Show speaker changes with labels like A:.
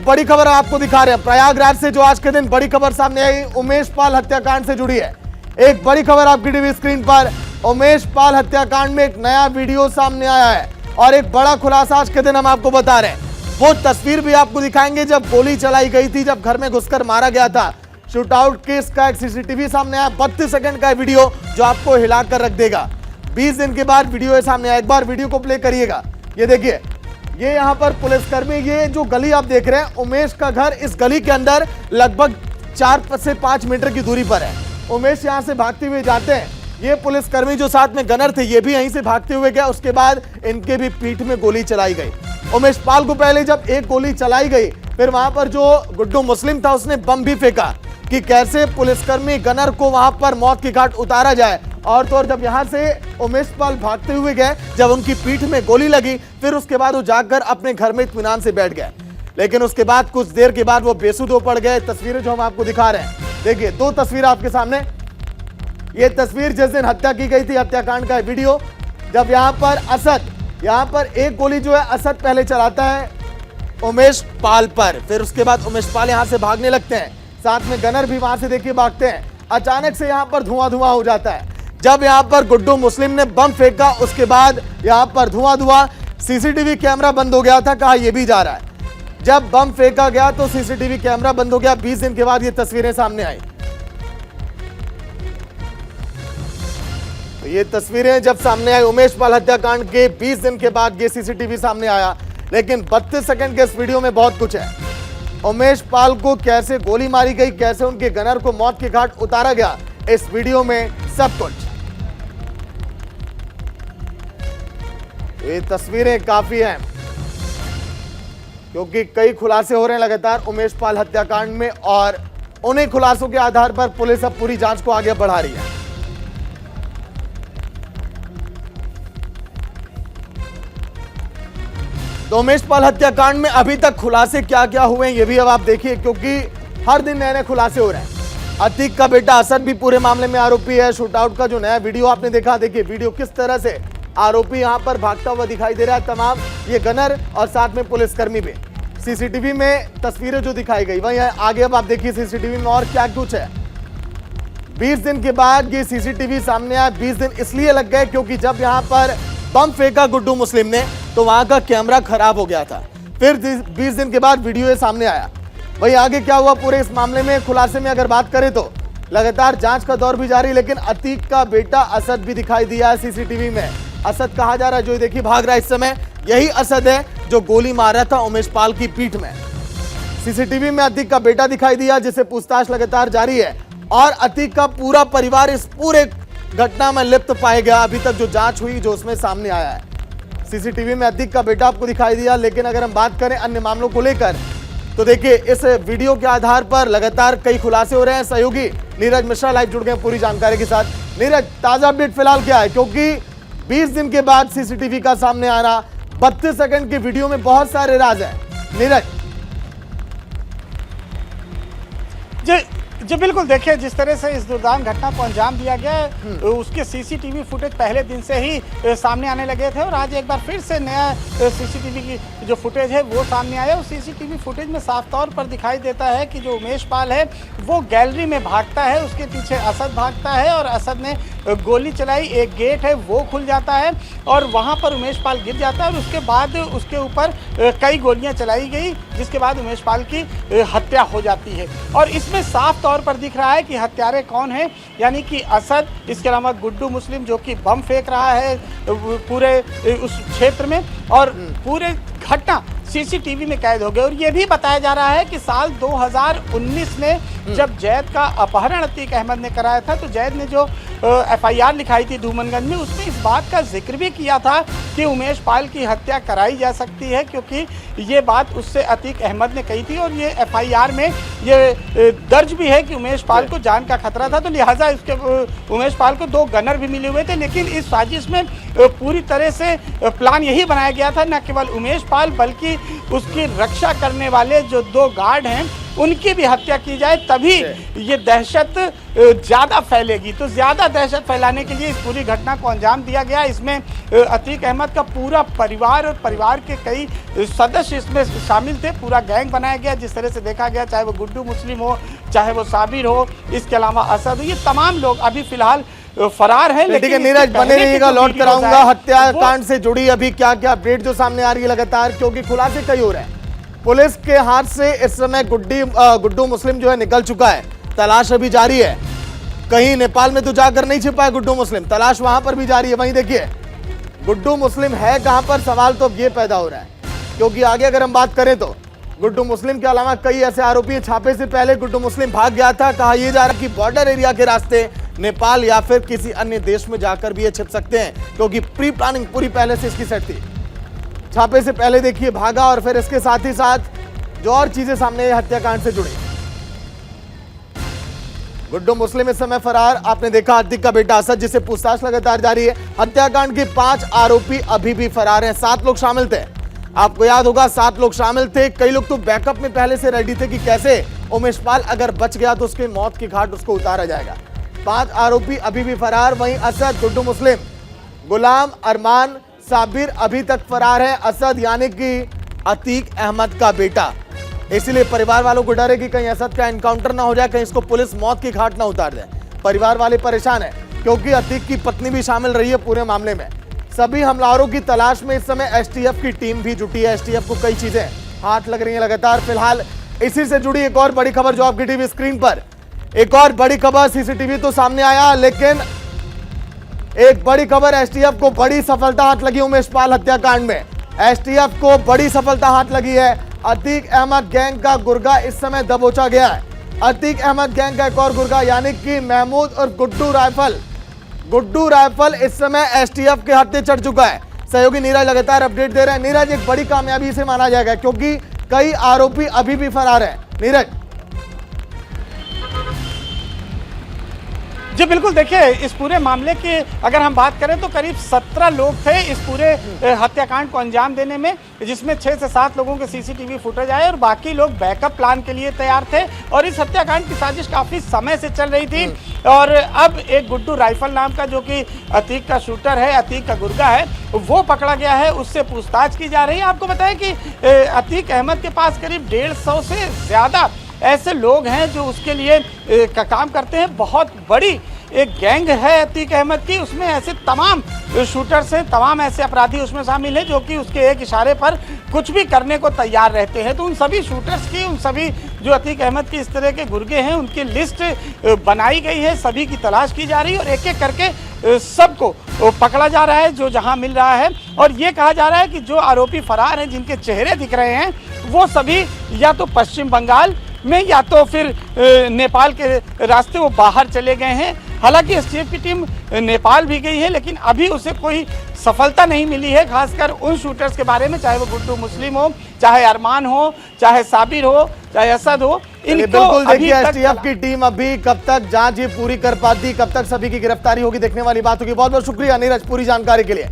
A: बड़ी खबर आपको दिखा रहे हैं प्रयागराज से, जो आज के दिन बड़ी खबर सामने आई उमेश पाल हत्याकांड से जुड़ी है। एक बड़ी खबर आपकी टीवी स्क्रीन पर, उमेश पाल हत्याकांड में एक नया वीडियो सामने आया है और एक बड़ा खुलासा आज के दिन हम आपको बता रहे हैं। वो तस्वीर भी आपको दिखाएंगे जब गोली चलाई गई थी, जब घर में घुसकर मारा गया था। शूटआउट केस का एक सीसीटीवी सामने आया, 32 सेकंड का वीडियो जो आपको हिलाकर रख देगा। 20 दिन के बाद वीडियो सामने आया। एक बार वीडियो को प्ले करिएगा। ये देखिए, ये यहाँ पर पुलिसकर्मी, ये जो गली आप देख रहे हैं, उमेश का घर इस गली के अंदर लगभग 4 से 5 मीटर की दूरी पर है। उमेश यहाँ से भागते हुए जाते हैं। ये पुलिसकर्मी जो साथ में गनर थे, ये भी यहीं से भागते हुए गया। उसके बाद इनके भी पीठ में गोली चलाई गई। उमेश पाल को पहले जब एक गोली चलाई गई, फिर वहां पर जो गुड्डू मुस्लिम था उसने बम भी फेंका कि कैसे पुलिसकर्मी गनर को वहां पर मौत की घाट उतारा जाए। और तो और जब यहां से उमेश पाल भागते हुए गए, जब उनकी पीठ में गोली लगी, फिर उसके बाद वो जाकर अपने घर में इत्मीनान से बैठ गए। लेकिन उसके बाद कुछ देर के बाद वो बेसुध हो पड़ गए। तस्वीरें जो हम आपको दिखा रहे हैं, देखिए 2 तस्वीर आपके सामने। ये तस्वीर जिस दिन हत्या की गई थी, हत्याकांड का वीडियो, जब यहाँ पर असद, यहाँ पर एक गोली जो है असद पहले चलाता है उमेश पाल पर, फिर उसके बाद उमेश पाल यहाँ से भागने लगते हैं। साथ में गनर भी वहां से देखिए भागते हैं। अचानक से यहाँ पर धुआं धुआं हो जाता है। जब यहाँ पर गुड्डू मुस्लिम ने बम फेंका, उसके बाद यहाँ पर धुआं धुआं, सीसीटीवी कैमरा बंद हो गया था, कहा यह भी जा रहा है। जब बम फेंका गया तो सीसीटीवी कैमरा बंद हो गया। 20 दिन के बाद ये तस्वीरें सामने आई। तो ये तस्वीरें जब सामने आई उमेश पाल हत्याकांड के 20 दिन के बाद ये सीसीटीवी सामने आया। लेकिन 32 सेकंड के इस वीडियो में बहुत कुछ है। उमेश पाल को कैसे गोली मारी गई, कैसे उनके गनर को मौत की घाट उतारा गया, इस वीडियो में सब कुछ। ये तस्वीरें काफी हैं क्योंकि कई खुलासे हो रहे हैं लगातार उमेश पाल हत्याकांड में, और उन्हीं खुलासों के आधार पर पुलिस अब पूरी जांच को आगे बढ़ा रही है। तो उमेश पाल हत्याकांड में अभी तक खुलासे क्या क्या हुए हैं ये भी अब आप देखिए, क्योंकि हर दिन नए नए खुलासे हो रहे हैं। अतीक का बेटा असद भी पूरे मामले में आरोपी है। शूटआउट का जो नया वीडियो आपने देखा, देखिए वीडियो किस तरह से आरोपी यहां पर भागता हुआ दिखाई दे रहा है। तमाम ये गनर और साथ में पुलिसकर्मी भी। सीसीटीवी में तस्वीरें जो दिखाई गई वहीं आगे अब आप देखिए सीसीटीवी में और क्या कुछ है। 20 दिन के बाद ये सीसीटीवी सामने आया। 20 दिन इसलिए लग गए क्योंकि जब यहाँ पर बम फेंका गुड्डू मुस्लिम ने तो वहां का कैमरा खराब हो गया था। फिर 20 दिन के बाद वीडियो सामने आया। वही आगे क्या हुआ पूरे इस मामले में, खुलासे में अगर बात करें तो लगातार जांच का दौर भी जारी। लेकिन अतीक का बेटा असद भी दिखाई दिया है सीसीटीवी में। असद कहा जा रहा है, जो देखिए भाग रहा है इस समय, यही असद है जो गोली मार रहा था उमेश पाल की पीठ में। सीसीटीवी में अतीक का बेटा दिखाई दिया, जिसे पूछताछ लगातार जारी है। और अतीक का पूरा परिवार इस पूरे घटना में लिप्त पाया गया। अभी तक जो जांच हुई, जो उसमें सामने आया है, सीसीटीवी में अतीक का बेटा आपको दिखाई दिया। लेकिन अगर हम बात करें अन्य मामलों को लेकर, तो देखिए इस वीडियो के आधार पर लगातार कई खुलासे हो रहे हैं। सहयोगी नीरज मिश्रा लाइव जुड़ गए पूरी जानकारी के साथ। नीरज, ताजा अपडेट फिलहाल क्या है, क्योंकि 20 दिन के बाद सीसीटीवी का सामने आना, 32 सेकंड के वीडियो में बहुत सारे राज हैं। नीरज
B: जी बिल्कुल, देखिए जिस तरह से इस दुर्दांत घटना को अंजाम दिया गया है, उसके सीसीटीवी फुटेज पहले दिन से ही सामने आने लगे थे और आज एक बार फिर से नया सीसीटीवी की जो फुटेज है वो सामने आया। उस सीसीटीवी फुटेज में साफ तौर पर दिखाई देता है कि जो उमेश पाल है वो गैलरी में भागता है, उसके पीछे असद भागता है और असद ने गोली चलाई। एक गेट है वो खुल जाता है और वहाँ पर उमेश पाल गिर जाता है और उसके बाद उसके ऊपर कई गोलियाँ चलाई गई, जिसके बाद उमेश पाल की हत्या हो जाती है। और इसमें साफ तौर पर दिख रहा है कि हत्यारे कौन है, यानी कि असद, इसके अलावा गुड्डू मुस्लिम जो कि बम फेंक रहा है पूरे उस क्षेत्र में, और पूरे घटना सीसीटीवी में कैद हो गए। और ये भी बताया जा रहा है कि साल 2019 में जब जैद का अपहरण अतीक अहमद ने कराया था, तो जैद ने जो FIR लिखाई थी धूमनगंज में, उसमें इस बात का जिक्र भी किया था कि उमेश पाल की हत्या कराई जा सकती है, क्योंकि ये बात उससे अतीक अहमद ने कही थी। और ये FIR में ये दर्ज भी है कि उमेश पाल को जान का खतरा था, तो लिहाजा इसके उमेश पाल को 2 गनर भी मिले हुए थे। लेकिन इस साजिश में पूरी तरह से प्लान यही बनाया गया था, न केवल उमेश पाल बल्कि उसकी रक्षा करने वाले जो 2 गार्ड हैं उनकी भी हत्या की जाए, तभी ये दहशत ज़्यादा फैलेगी। तो ज़्यादा दहशत फैलाने के लिए इस पूरी घटना को अंजाम दिया गया। इसमें अतीक अहमद का पूरा परिवार और परिवार के कई सदस्य इसमें शामिल थे। पूरा गैंग बनाया गया, जिस तरह से देखा गया, चाहे वो गुड्डू मुस्लिम हो, चाहे वो साबिर हो, इसके अलावा असद हो, ये तमाम लोग अभी फिलहाल फरार है।
A: लेकिन नीरज बने रहिएगा, लौट कर आऊंगा हत्याकांड से जुड़ी अभी क्या क्या अपडेट जो सामने आ रही है लगातार, क्योंकि खुलासे कई हो रहे हैं। पुलिस के हाथ से इस समय गुड्डू मुस्लिम जो है निकल चुका है, तलाश अभी जारी है। कहीं नेपाल में तो जाकर नहीं छिपा है गुड्डू मुस्लिम, तलाश वहां पर भी जारी है। वहीं देखिए गुड्डू मुस्लिम है कहां पर, सवाल तो अब ये पैदा हो रहा है, क्योंकि आगे अगर हम बात करें तो गुड्डू मुस्लिम के अलावा कई ऐसे आरोपी, छापे से पहले गुड्डू मुस्लिम भाग गया था। कहा यह जा रहा है कि बॉर्डर एरिया के रास्ते नेपाल या फिर किसी अन्य देश में जाकर भी ये छिप सकते हैं, क्योंकि प्री प्लानिंग पूरी पहले से इसकी सेट थी। छापे से पहले देखिए भागा, और फिर इसके साथ ही साथ जो और चीजें सामने हत्याकांड से जुड़ी। गुड्डू मुस्लिम इस समय फरार, आपने देखा अतीक का बेटा असद, जिसे पूछताछ लगातार जारी है। हत्याकांड के 5 आरोपी अभी भी फरार हैं। 7 लोग शामिल थे, आपको याद होगा 7 लोग शामिल थे। कई लोग तो बैकअप में पहले से रेडी थे कि कैसे उमेश पाल अगर बच गया तो उसके मौत की घाट उसको उतारा जाएगा। 5 आरोपी अभी भी फरार। वहीं असद, गुड्डू मुस्लिम, गुलाम, अरमान, साबिर अभी तक फरार है। असद यानी कि अतीक अहमद का बेटा, इसलिए परिवार वालों को डर है कि कहीं असद का एनकाउंटर ना हो जाए, कहीं इसको पुलिस मौत की घाट ना उतार दे। परिवार वाले परेशान है, क्योंकि अतीक की पत्नी भी शामिल रही है पूरे मामले में। सभी हमलावरों की तलाश में इस समय एसटीएफ की टीम भी जुटी है। एसटीएफ को कई चीजें हाथ लग रही है लगातार। फिलहाल इसी से जुड़ी एक और बड़ी खबर जो आपकी टीवी स्क्रीन पर, एक और बड़ी खबर, सीसीटीवी तो सामने आया, लेकिन एक बड़ी खबर, एसटीएफ को बड़ी सफलता हाथ लगी उमेश पाल हत्याकांड में। एसटीएफ को बड़ी सफलता हाथ लगी है। अतीक अहमद गैंग का गुर्गा इस समय दबोचा गया है। अतीक अहमद गैंग का एक और गुर्गा यानी कि महमूद और गुड्डू राइफल इस समय एसटीएफ के हाथे चढ़ चुका है। सहयोगी नीरज लगातार अपडेट दे रहे हैं। नीरज, एक बड़ी कामयाबी से माना जाएगा, क्योंकि कई आरोपी अभी भी फरार हैं। नीरज
B: जी बिल्कुल, देखिए इस पूरे मामले की अगर हम बात करें तो करीब 17 लोग थे इस पूरे हत्याकांड को अंजाम देने में, जिसमें 6 से 7 लोगों के सीसीटीवी फुटेज आए और बाकी लोग बैकअप प्लान के लिए तैयार थे। और इस हत्याकांड की साजिश काफ़ी समय से चल रही थी। और अब एक गुड्डू राइफल नाम का, जो कि अतीक का शूटर है, अतीक का गुर्गा है, वो पकड़ा गया है, उससे पूछताछ की जा रही है। आपको बताया कि अतीक अहमद के पास करीब 150 से ज़्यादा ऐसे लोग हैं जो उसके लिए काम करते हैं। बहुत बड़ी एक गैंग है अतीक अहमद की, उसमें ऐसे तमाम शूटर्स हैं, तमाम ऐसे अपराधी उसमें शामिल हैं जो कि उसके एक इशारे पर कुछ भी करने को तैयार रहते हैं। तो उन सभी शूटर्स की, उन सभी जो अतीक अहमद की इस तरह के गुर्गे हैं, उनकी लिस्ट बनाई गई है, सभी की तलाश की जा रही है और एक एक करके सबको पकड़ा जा रहा है जो जहां मिल रहा है। और ये कहा जा रहा है कि जो आरोपी फरार हैं, जिनके चेहरे दिख रहे हैं, वो सभी या तो पश्चिम बंगाल में या तो फिर नेपाल के रास्ते वो बाहर चले गए हैं। हालांकि एसटीएफ की टीम नेपाल भी गई है, लेकिन अभी उसे कोई सफलता नहीं मिली है, खासकर उन शूटर्स के बारे में, चाहे वो गुड्डू मुस्लिम हो, चाहे अरमान हो, चाहे साबिर हो, चाहे असद हो।
A: बिल्कुल देखिए एसटीएफ की टीम अभी कब तक जांच ये पूरी कर पाती, कब तक सभी की गिरफ्तारी होगी, देखने वाली बात होगी। बहुत बहुत शुक्रिया नीरज पूरी जानकारी के लिए।